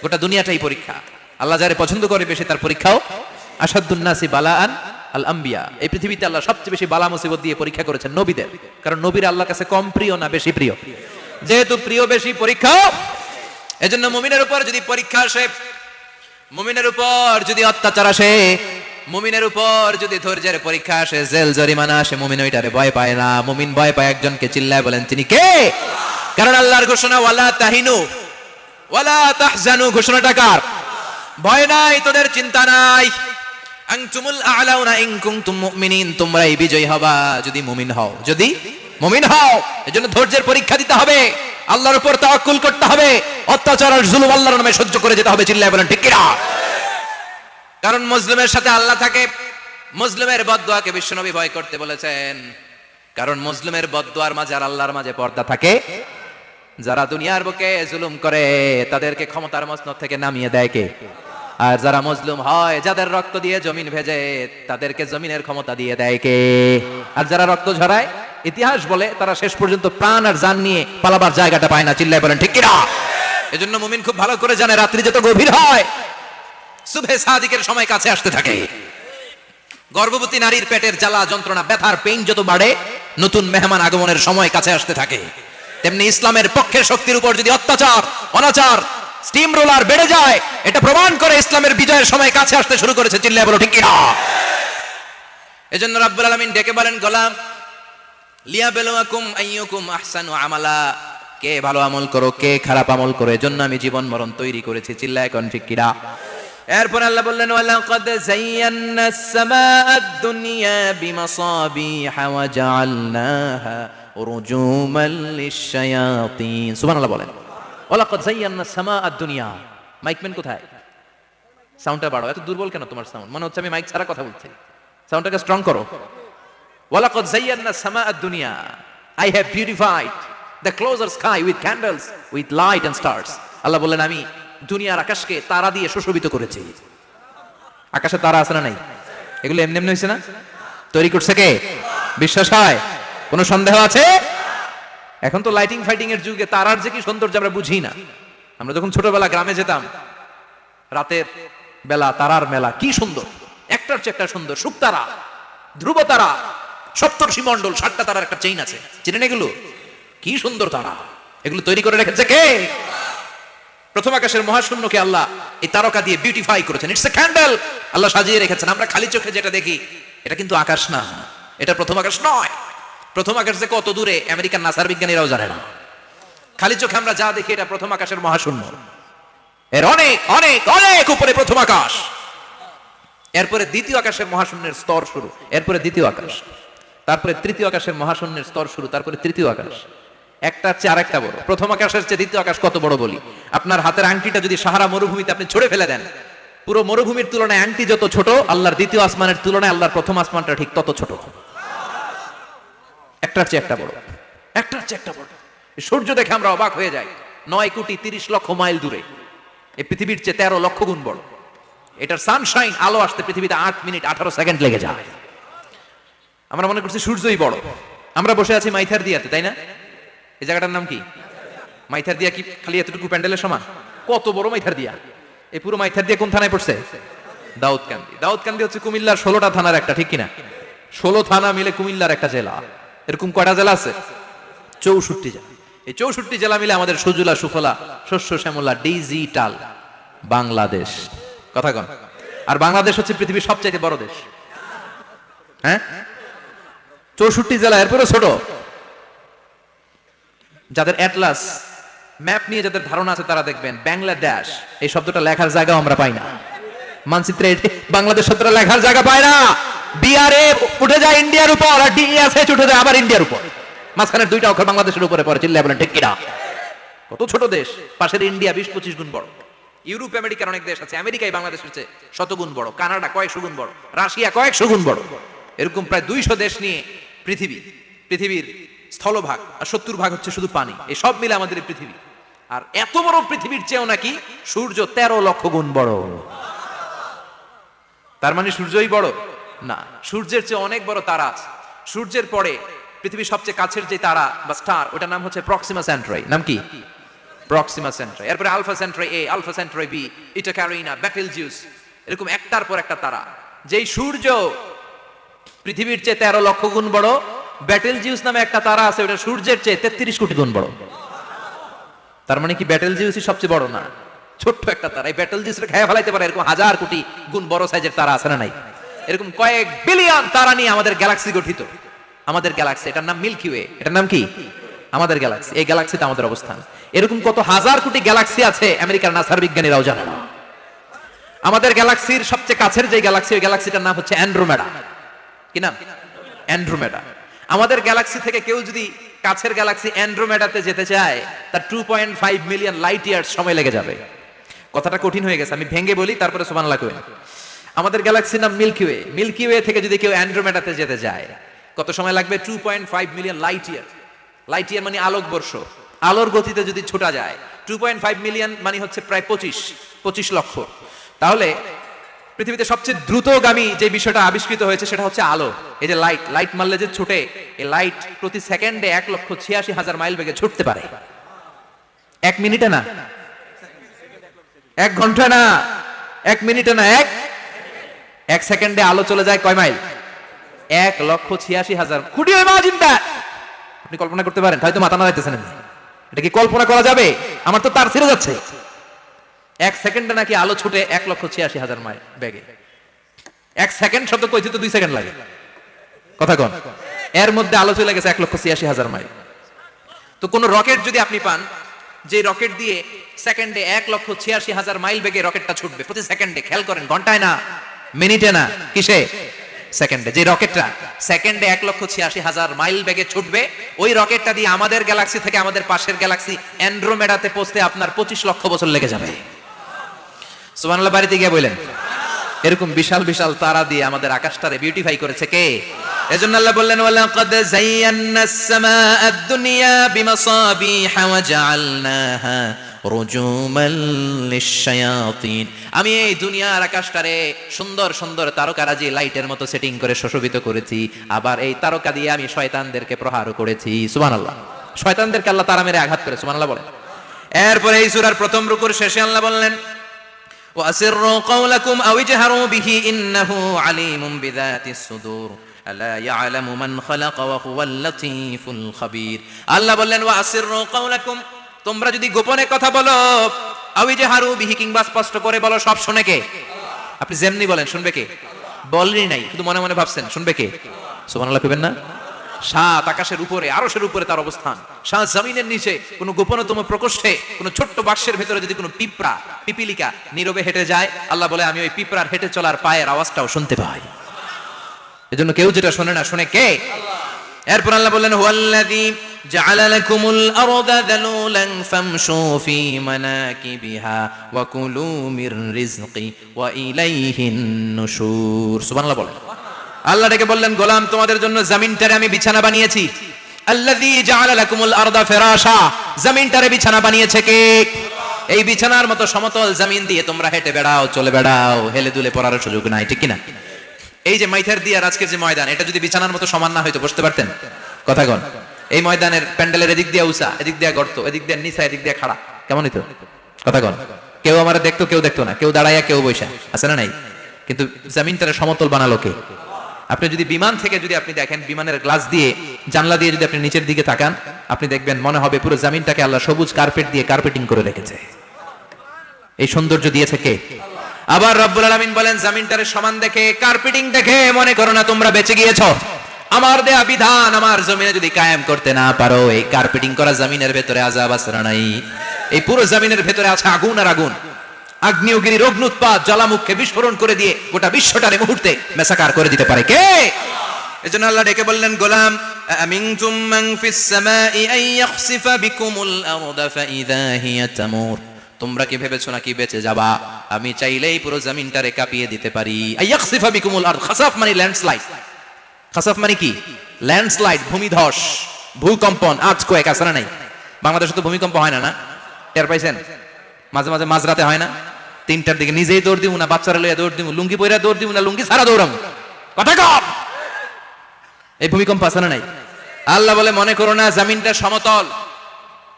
গোটা দুনিয়াটাই পরীক্ষা। আল্লাহ যারে পছন্দ করে বেশি তার পরীক্ষাও। আসাদুন নাসি বালাআন আল আম্বিয়া। এই পৃথিবীতে আল্লাহ সবচেয়ে বেশি বালা মুসিবত দিয়ে পরীক্ষা করেছেন নবীদের, কারণ নবীর আল্লাহর কাছে কম প্রিয় না বেশি প্রিয়? যেহেতু প্রিয় বেশি, পরীক্ষাও। এজন্য মুমিনের উপর যদি পরীক্ষা আসে, মুমিনের উপর যদি অত্যাচার আসে, মুমিনের উপর যদি ধৈর্যের পরীক্ষা আসে, জেল জরিমানা আসে, মুমিন ওইটারে ভয় পায় না। মুমিন ভয় পায় একজনকে, চিল্লায় বলেন তিনি কে? কারণ আল্লাহর ঘোষণা ওয়ালা তাহিনু ওয়ালা তাহজানু। ঘোষণাটা কার? ভয় নাই, তোদের চিন্তা নাই। আনতুমুল আ'লাউনা ইন কুনতুম মুমিনিন। তোমরাই বিজয়ী হবা যদি মুমিন হও, যদি মুমিন হও। এজন্য ধৈর্যের পরীক্ষা দিতে হবে, আল্লাহর উপর তাওয়াক্কুল করতে হবে, অত্যাচার আর জুলুম আল্লাহর নামে সহ্য করে যেতে হবে। চিল্লায় বলেন ঠিক কি না? কারণ মুসলিমের সাথে আল্লাহ থাকে। মুসলিমের বদদুয়াকে বিশ্বনবী ভয় করতে বলেছেন, কারণ মুসলিমের বদদুয়ার মাঝে আর আল্লাহর মাঝে পর্দা থাকে। যারা দুনিয়ার বুকে জুলুম করে তাদেরকে ক্ষমতার মসনদ থেকে নামিয়ে দেয় কে? আর যারা মজলুম হয়, যাদের রক্ত দিয়ে জমিন ভেজে, তাদেরকে জমিনের ক্ষমতা দিয়ে দেয় কে? আর যারা রক্ত ঝরায়, ইতিহাস বলে তারা শেষ পর্যন্ত প্রাণ আর জান নিয়ে পালাবার জায়গাটা পায় না। চিল্লায় বলেন ঠিক কি না? এজন্য মুমিন খুব ভালো করে জানে, রাত্রি যত গভীর হয়, সুবহে সাদিকের সময় কাছে আসতে থাকে। গর্ভবতী নারীর পেটের জ্বালা যন্ত্রণা, ব্যথার পেইন যত বাড়ে, নতুন মেহমান আগমনের সময় কাছে আসতে থাকে। তেমনি ইসলামের পক্ষের শক্তির উপর যদি অত্যাচার, অনাচার, স্টিম রোলার বেড়ে যায়, এটা প্রমাণ করে ইসলামের বিজয়ের সময় কাছে আসতে শুরু করেছে। চিল্লায় বলো ঠিক কি না? এজন্য রাব্বুল আলামিন ডেকে বলেন, গোলাম লিয়াবলুয়াকুম আইয়ুকুম আহসানু আমালা। কে ভালো আমল করো, কে খারাপ আমল করো, এজন্য আমি জীবন মরণ তৈরি করেছি। চিল্লায় এখন ঠিক কি না? এরপর আল্লাহ বললেন, ওয়ালাকাদ যায়্যানাস সামাআদ দুনিয়া বিমাসাবিহা ওয়া জাআলনাহা রুজুমান লিশ-শায়াতিন। সুবহানাল্লাহ বলেন। ওয়ালাকাদ যায়্যানাস সামাআদ দুনিয়া। মাইকম্যান কোথায়? সাউন্ডটা বাড়াও। এত দুর্বল কেন তোমার সাউন্ড? মনে হচ্ছে আমি মাইক ছাড়া কথা বলছি। সাউন্ডটাকে স্ট্রং করো। ওয়ালাকাদ যায়্যানাস সামাআদ দুনিয়া। I have beautified the closer sky with candles, with light and stars. আল্লাহ বললেন, আমি দুনিয়ার আকাশকে তারা দিয়ে সুশোভিত করেছি। আকাশে তারা আছে না নাই? এগুলো এমনি এমনি হয়েছে না? তৈরি করছে কে? বিশ্বাস হয়? কোনো সন্দেহ আছে? এখন তো লাইটিং ফাইটিং এর যুগে তারার যে কি সৌন্দর্য আমরা বুঝি না। আমরা যখন ছোটবেলা গ্রামে যেতাম, রাতের বেলা তারার মেলা, কি সুন্দর, একটার চেয়ে একটা সুন্দর। শুকতারা, ধ্রুব তারা, সপ্তর্ষি মণ্ডল, 7টা তারার একটা চেইন আছে, চিনেন এগুলো? কি সুন্দর তারা। এগুলো তৈরি করে রেখেছে কে? প্রথম আকাশের মহাশূন্যকে আল্লাহ এই তারকা দিয়ে বিউটিফাই করেছেন। It's a candle. আল্লাহ সাজিয়ে রেখেছেন। আমরা খালি চোখে যেটা দেখি, এটা কিন্তু আকাশ না, এটা প্রথম আকাশ নয়। প্রথম আকাশ যে কত দূরে আমেরিকান নাসার বিজ্ঞানীরাও জানে না। খালি চোখে আমরা যা দেখি, এটা প্রথম আকাশের মহাশূন্য। এর অনেক অনেক অনেক উপরে প্রথম আকাশ। এরপরে দ্বিতীয় আকাশের মহাশূন্যের স্তর শুরু, এরপরে দ্বিতীয় আকাশ, তারপরে তৃতীয় আকাশের মহাশূন্যের স্তর শুরু, তারপরে তৃতীয় আকাশ। একটার চেয়ে আরেকটা বড়। প্রথম আকাশের চেয়ে দ্বিতীয় আকাশ কত বড় বলি? আপনার হাতের আংটিটা যদি সাহারা মরুভূমিতে আপনি ছুঁড়ে ফেলে দেন, পুরো মরুভূমির তুলনায় আংটি যত ছোট, আল্লাহর দ্বিতীয় আসমানের তুলনায় আল্লাহর প্রথম আসমানটা ঠিক তত ছোট। একটার চেয়ে একটা বড়, একটার চেয়ে একটা বড়। সূর্য দেখে আমরা অবাক হয়ে যাই। 9,30,00,000 মাইল দূরে। এই পৃথিবীর চেয়ে 13 লক্ষ গুণ বড়। এটার সানশাইন, আলো আসতে পৃথিবীতে 8 মিনিট 18 সেকেন্ড লেগে যায়। আমরা মনে করছি সূর্যই বড়। আমরা বসে আছি মাইথার দিয়াতে, তাই না? এই জায়গাটার নাম কি? মাইথার দিয়া। কি খালি এতটুকু প্যান্ডেলের সমান? কত বড় মাইথার দিয়া! এই পুরো মাইথার দিয়া কোন থানায় পড়ছে? দাউদকান্দি। দাউদকান্দি হচ্ছে কুমিল্লার 16টা থানার একটা, ঠিক কিনা? 16 থানা মিলে কুমিল্লার একটা জেলা। এরকম কয়টা জেলা আছে? 64 জেলা। এই 64 জেলা মিলে আমাদের সুজলা সুফলা শস্য শ্যামলা ডিজিটাল বাংলাদেশ। কথা কন। আর বাংলাদেশ হচ্ছে পৃথিবীর সবচেয়ে বড় দেশ। হ্যাঁ, 64 জেলা, এরপরে ছোট। যাদের অ্যাটলাস ম্যাপ নিয়ে যাদের ধারণা আছে, তারা দেখবেন বাংলাদেশ এই শব্দটা লেখার জায়গাও আমরা পাই না। মানচিত্রে বাংলাদেশ শব্দটা লেখার জায়গা পায় না। বিআরএ উঠে যায় ইন্ডিয়ার উপর, আর ডিএসএইচ উঠে যায় আবার ইন্ডিয়ার উপর। মাঝখানের দুইটা অক্ষর বাংলাদেশের উপরে পড়ে। চিল্লায় বলেন ঠিক কিনা? কত ছোট দেশ। পাশের ইন্ডিয়া 20-25 গুণ বড়। ইউরোপ আমেরিকার অনেক দেশ আছে, আমেরিকায় বাংলাদেশের চেয়ে শতগুণ বড়। কানাডা কয়েকশো গুণ বড়। রাশিয়া কয়েকশো গুণ বড়। এরকম প্রায় 200 দেশ নিয়ে পৃথিবীর স্থলভাগ, আর 70% হচ্ছে শুধু পানি। এই সব মিলে আমাদের এই পৃথিবী। আর এত বড় পৃথিবীর চেয়েও নাকি সূর্য 13 লক্ষ গুণ বড়। তার মানে সূর্যই বড় না, সূর্যের চেয়ে অনেক বড় তারা আছে। সূর্যের পরে পৃথিবীর সবচেয়ে কাছের যে তারা বা স্টার, ওটার নাম হচ্ছে প্রক্সিমা সেন্টারি। নাম কি? প্রক্সিমা সেন্ট্রাই, এরপরে আলফা সেন্ট্রাই এ, আলফা সেন্ট্রাই বি, ইটা ক্যারিনা, বেটেলজিউস, এরকম একটার পর একটা তারা। যেই সূর্য পৃথিবীর চেয়ে 13 লক্ষ গুণ বড়, বেটেলজিউস নামে একটা তারা আছে, ওটা সূর্যের চেয়ে 33 কোটি গুণ বড়। তার মানে কি বেটেলজিউসই সবচেয়ে বড় না, ছোট্ট একটা তারা। এই বেটেলজিউসকে খেয়ে ফেলাইতে পারে এরকম হাজার কোটি গুণ বড় সাইজের তারা আছে না নাই? এরকম কয়েক বিলিয়ন তারা নিয়ে আমাদের গ্যালাক্সি গঠিত। আমাদের গ্যালাক্সি, এটার নাম মিল্কি ওয়ে। এটার নাম কি? আমাদের গ্যালাক্সি। এই গ্যালাক্সিতে আমাদের অবস্থান। এরকম কত হাজার কোটি গ্যালাক্সি আছে আমেরিকার নাসার বিজ্ঞানীরাও জানে না। আমাদের গ্যালাক্সির সবচেয়ে কাছের যে গ্যালাক্সি, ওই গ্যালাক্সিটার নাম হচ্ছে অ্যান্ড্রোমেডা। কি নাম? অ্যান্ড্রোমেডা। আমাদের গ্যালাক্সি থেকে কেউ যদি কাছের গ্যালাক্সি অ্যান্ড্রোমেডাতে যেতে চায়, তার 2.5 মিলিয়ন লাইট ইয়ার্স সময় লেগে যাবে। কথাটা কঠিন হয়ে গেছে, আমি ভেঙে বলি, তারপরে সুবহানাল্লাহ কই। আমাদের গ্যালাক্সির নাম মিল্কি ওয়ে। মিল্কি ওয়ে থেকে যদি কেউ অ্যান্ড্রোমেডাতে যেতে যায়, কত সময় লাগবে? 2.5 million light year. Light year মানে আলোকবর্ষ। আলোর গতিতে যদি ছোটা যায়, 2.5 মিলিয়ন মানে হচ্ছে প্রায় 25 লক্ষ। তাহলে পৃথিবীতে সবচেয়ে দ্রুতগামী যে বিষয়টা আবিষ্কৃত হয়েছে সেটা হচ্ছে আলো। এই যে লাইট মারলে যে ছুটে, এই লাইট প্রতি সেকেন্ডে 1,86,000 মাইল বেগে ছুটতে পারে। 1 মিনিটে না, 1 ঘন্টা না, 1 মিনিটে না, 1 সেকেন্ডে আলো চলে যায় কয় mile? 1,86,000। Could you imagine that? আপনি কল্পনা করতে পারেন? হয়তো মাথা নাড়াইতেছেন। এটা কি কল্পনা করা যাবে? আমার তো তার ছিঁড়ে যাচ্ছে। 1 সেকেন্ডে নাকি আলো ছুটে 1,86,000 মাইল বেগে। 1 সেকেন্ড শব্দ কইতে তো 2 সেকেন্ড লাগে। কথা কন। এর মধ্যে আলো চলে গেছে 1,86,000 মাইল। তো কোন রকেট যদি আপনি পান, যে রকেট দিয়ে সেকেন্ডে 1,86,000 মাইল বেগে রকেটটা ছুটবে প্রতি সেকেন্ডে, খেয়াল করেন, ঘন্টায় না, মিনিটে না, কিসে? সেকেন্ডে। যে রকেটটা সেকেন্ডে 1,86,000 মাইল বেগে ছুটবে, ওই রকেটটা দিয়ে আমাদের গ্যালাক্সি থেকে আমাদের পাশের গ্যালাক্সি অ্যান্ড্রোমেডাতে পৌঁছতে আপনার 25 লক্ষ বছর লেগে যাবে। সুবহানাল্লাহ বাড়িতে গিয়ে বলেন। এরকম বিশাল বিশাল তারা দিয়ে আমাদের আকাশটারে বিউটিফাই করেছে কে? এজন্য আল্লাহ বললেন, ওয়ালাকাদ যায়্যানাস সামাআদ দুনিয়া বিমাসাবিহা ওয়া জাআলনাহা রুজুমান লিশ-শায়াতিন। আমি এই দুনিয়ার আকাশটারে সুন্দর সুন্দর তারকারাজি লাইটের মতো সেটিং করে সুশোভিত করেছি। আবার এই তারকা দিয়ে আমি শয়তানদেরকে প্রহারও করেছি। সুবহানাল্লাহ। শয়তানদেরকে আল্লাহ তারা মেরে আঘাত করে। সুবহানাল্লাহ বলেন। এরপরে এই সূরার প্রথম রুকুর শেষে আল্লাহ বললেন, وَأَسِرُّوا قَوْلَكُمْ أَوْ اجْهَرُوا بِهِ إِنَّهُ عَلِيمٌ بِذَاتِ الصُّدُورِ أَلَا يَعْلَمُ مَنْ خَلَقَ وَهُوَ اللَّطِيفُ الْخَبِيرُ। আল্লাহ বললেন, وَأَسِرُّوا قَوْلَكُمْ, তোমরা যদি গোপনে কথা বলো, আও ইজহারু বিহি, কিংবা স্পষ্ট করে বলো, সব শুনে কে? আপনি যেমনি বলেন শুনবে কে? বলেনই নাই, শুধু মনে মনে ভাবছেন, শুনবে কে? সুবহানাল্লাহ কইবেন না? সাত আকাশের উপরে, আরশের উপরে তার অবস্থান, সাত জমিনের নিচে কোন গোপনতম প্রকোষ্ঠে, কোন ছোট্ট বাক্সের ভেতরে যদি কোনো পিঁপড়া, পিপিলিকা নীরবে হেঁটে যায়, আল্লাহ বলে আমি ওই পিঁপড়ার হেঁটে চলার পায়ের আওয়াজটাও শুনতে পাই। এজন্য কেউ যেটা শোনে না, শুনে কে? এরপর আল্লাহ বললেন, হুয়াল্লাযী জাআলা লাকুমুল আরদা যালুলান ফামশু ফি মানাকিবিহা ওয়া কুলু মির রিজকি ওয়া ইলাইহিন নুশুর। সুবহানাল্লাহ বলেন। আল্লাহ ডেকে বললেন, গোলাম, তোমাদের জন্য জমিনটারে আমি বিছানা বানিয়েছি। আল্লাযী জাআলা লাকুমুল আরদা ফিরাশা, জমিনটারে বিছানা বানিয়েছে কে? এই বিছানার মতো সমতল জমিন দিয়ে তোমরা হেঁটে বেড়াও, চলে বেড়াও, হেলে দুলে পড়ার সুযোগ নাই, ঠিক কি না? এই যে মাইথার দিয়ার আজকের যে ময়দান, এটা যদি বিছানার মতো সমান না হয়তো বসতে পারতেন? কথা কন। এই ময়দানের প্যান্ডেলের এদিক দিয়ে উঁচা, এদিক দিয়ে গর্ত, এদিক দিয়ে নিচা, এদিক দিয়ে খাড়া, কেমন হইতো? কথা কন। কেউ আমারে দেখতো, কেউ দেখতো না, কেউ দাঁড়াইয়া, কেউ বইসা, আছে না নাই? কিন্তু জমিনটারে সমতল বানালো কে? আপনি যদি বিমান থেকে যদি আপনি দেখেন, বিমানের গ্লাস দিয়ে, জানলা দিয়ে যদি আপনি নিচের দিকে তাকান, আপনি দেখবেন মনে হবে পুরো জমিনটাকে আল্লাহ সবুজ কার্পেট দিয়ে কার্পেটিং করে রেখেছে। এই সৌন্দর্য দিয়েছে কে? আবার রব্বুল আলামিন বলেন, জমিনটারে সমান দেখে, কার্পেটিং দেখে মনে করো না তোমরা বেঁচে গিয়েছো। আমার দেয়া বিধান আমার জমিনে যদি কায়েম করতে না পারো, এই কার্পেটিং করা জমিনের ভেতরে আযাব আছে না নাই? এই পুরো জমিনের ভেতরে আছে আগুন আর আগুন। আগ্নেয়গিরির অগ্নুৎপাত জ্বালামুখে বিস্ফোরণ করে দিয়ে গোটা বিশ্বটারে মুহূর্তে মেসাকার করে দিতে পারে কে? এজন্য আল্লাহ ডেকে বললেন, গোলাম, আমিনতুম মান ফিস সামাই আন ইয়াখসিফা বিকুমুল আরদা ফাইযা হিয়া তামুর। তোমরা কি ভেবেছো নাকি বেঁচে যাবা? আমি চাইলেই পুরো জমিনটারে কাঁপিয়ে দিতে পারি। আন ইয়াখসিফা বিকুমুল আরদ, খাসাফ মানে ল্যান্ডস্লাইড। খাসাফ মানে কি? ল্যান্ডস্লাইড, ভূমিধস, ভূকম্পন, আর্থকোয়েক, আছে না নাই? বাংলাদেশে তো ভূমিকম্প হয় না, না? টের পাইছেন? মাঝে মাঝে মাঝরাতে হয় না? 3টার দিকে নিজেই দৌড় দিব না, বাচ্চারা লইয়া দৌড় দিব, লুঙ্গি পইরা দৌড় দিব না, লুঙ্গি ছাড়া দৌড়াম। কথা কম। এই ভূমিকম্প আছে না নাই? আল্লাহ বলে, মনে করো না জমিনটা সমতল,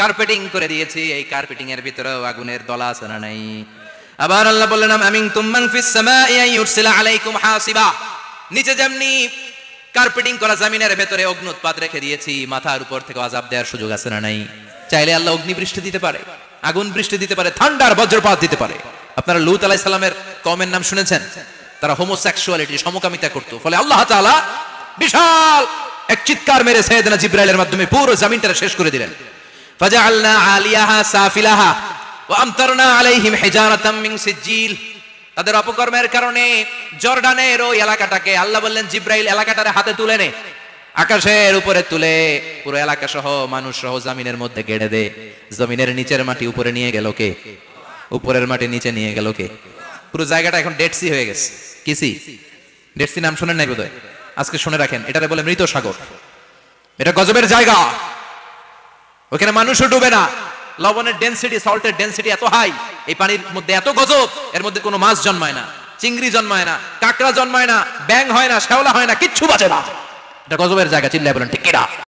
কার্পেটিং করে দিয়েছি, এই কার্পেটিং এর ভিতরেও আগুনের দলা আছে না নাই? আবার আল্লাহ বললেন আমিনতুম মান ফিস সামাই আন ইউরসিলা আলাইকুম হাসিবা, নিচে যেমনি কার্পেটিং করা জমিনের ভেতরে অগ্নুৎপাত রেখে দিয়েছি, মাথার উপর থেকে আযাব দেওয়ার সুযোগ আছে না নাই? চাইলে আল্লাহ অগ্নি বৃষ্টি দিতে পারে, আগুন বৃষ্টি দিতে পারে, থান্ডার বজ্রপাত দিতে পারে। আপনারা লূত আলাইহিস সালামের কওমের নাম শুনেছেন? তারা হোমোসেক্সুয়ালিটি, সমকামিতা করত। ফলে আল্লাহ তাআলা বিশাল এক চিৎকার মেরে সাইয়েদনা জিবরাইলের মাধ্যমে পুরো জমিনটা শেষ করে দিলেন। ফাজআলনা আলিয়াহা সাফিলাহা ওয়া আমতারনা আলাইহিম হিজারাতাম মিন সিজিল। তাদের অপকর্মের কারণে জর্ডানের ওই এলাকাটাকে আল্লাহ বললেন জিবরাইল এলাকাটারে হাতে তুলে নে, আকাশের উপরে তুলে পুরো এলাকা সহ মানুষ সহ জমিনের মধ্যে গেড়ে দে। জমিনের নিচের মাটি উপরে নিয়ে গেল কে? উপরের মাটি নিচে নিয়ে গেল কে? পুরো জায়গাটা এখন ডেড সি হয়ে গেছে। কি সি? ডেড সি নাম শুনেন নাই বোধহয়? আজকে শুনে রাখেন, এটারে বলে মৃত সাগর। এটা গজবের জায়গা, ওখানে মানুষও ডুবে না। লবণের ডেনসিটি, সল্টের ডেনসিটি এত হাই, এই পানির মধ্যে এত গজব, এর মধ্যে কোনো মাছ জন্মায় না, চিংড়ি জন্মায় না, কাঁকড়া জন্মায় না, ব্যাং হয় না, শ্যাওলা হয় না, কিচ্ছু বাঁচে না। এটা গজবের জায়গা। চিল্লায় বলেন ঠিক কিনা?